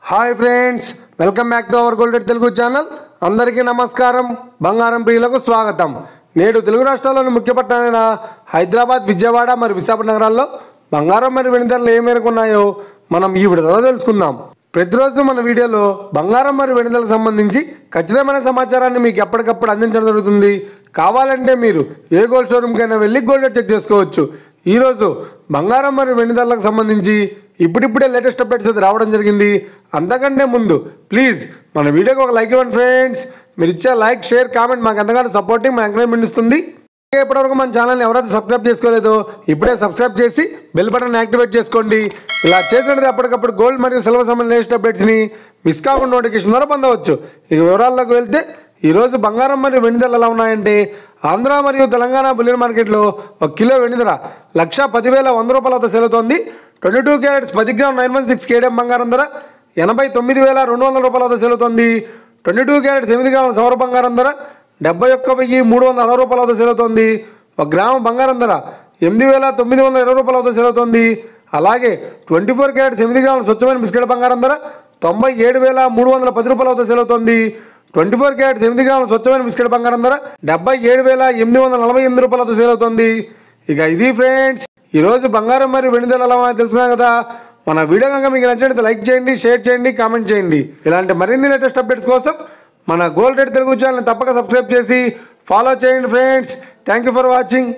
Hi friends, welcome back to our golden Telugu channel. అందరికీ నమస్కారం. బంగారం ప్రియులకు స్వాగతం. నేడు తెలుగు రాష్ట్రాల్లోని ముఖ్య పట్టణాలైన హైదరాబాద్, విజయవాడ మరియు విశాఖపట్నం నగరాల్లో బంగారం మరియు వెండి ధరలు ఏ మేరకు ఉన్నాయో మనం ఈ వీడియోలో తెలుసుకుందాం. ప్రతిరోజు మన వీడియోలో బంగారం మరియు వెండి ధరలకు సంబంధించి ఖచ్చితమైన సమాచారాన్ని మీకు ఎప్పటికప్పుడు అందించడం జరుగుతుంది. కావాలంటే మీరు ఏ గోల్డ్ షోరూమ్కైనా వెళ్ళి గోల్డ్ రేట్ చెక్ చేసుకోవచ్చు. ఈరోజు బంగారం మరియు వెండి ధరలకు సంబంధించి ఇప్పుడిప్పుడే లేటెస్ట్ అప్డేట్స్ అయితే రావడం జరిగింది. అంతకంటే ముందు ప్లీజ్ మన వీడియోకి ఒక లైక్ ఇవ్వండి ఫ్రెండ్స్. మీరు ఇచ్చే లైక్, షేర్, కామెంట్ మాకు ఎంతగానో సపోర్టింగ్, మా ఎంకరేజ్మెంట్ ఇస్తుంది. ఇప్పటివరకు మన ఛానల్ని ఎవరైతే సబ్స్క్రైబ్ చేసుకోలేదో ఇప్పుడే సబ్స్క్రైబ్ చేసి బెల్ బటన్ యాక్టివేట్ చేసుకోండి. ఇలా చేసినట్టు అప్పటికప్పుడు గోల్డ్ మరియు సిల్వర్ సంబంధించిన లేటెస్ట్ అప్డేట్స్ని మిస్ కాకుండా నోటిఫికేషన్ ద్వారా పొందవచ్చు. ఇక వివరాల్లోకి వెళ్తే ఈరోజు బంగారం మరియు వెండి ధరలు ఎలా ఉన్నాయంటే, ఆంధ్ర మరియు తెలంగాణ బులియన్ మార్కెట్లో 1 కిలో వెండి ధర 1,10,100 వద్ద సెలవుతోంది. 22 క్యారెట్స్ 10 గ్రామ్ 916 కేడిఎం బంగారం ధర 89,200 వద్ద సెలవుతోంది. 22 క్యారెట్స్ 8 గ్రాముల సవర బంగారం ధర 71,360 వద్ద సెలవుతోంది. 1 గ్రాము బంగారం ధర 8,920 వద్ద సెలవుతోంది. అలాగే 24 క్యారెట్స్ 8 గ్రాముల స్వచ్ఛమైన బిస్కెట్ బంగారం ధర 97,310 వద్ద సెలవుతోంది. 24 క్యారెట్స్ 8 గ్రాముల స్వచ్ఛమైన బిస్కెట్ బంగారం ధర 77,848 వద్ద సేల్. ఇక ఇది ఫ్రెండ్స్, ఈరోజు బంగారం మరియు వెండి ధరలు ఎలా ఉన్నాయో తెలుసుకున్నాం కదా. మన వీడియో కనుక మీకు నచ్చినట్లయితే లైక్ చేయండి, షేర్ చేయండి, కామెంట్ చేయండి. ఇలాంటి మరిన్ని లేటెస్ట్ అప్డేట్స్ కోసం మన గోల్డ్ రేట్ తెలుగు ఛానల్ని తప్పక సబ్స్క్రైబ్ చేసి ఫాలో చేయండి friends. Thank you for watching.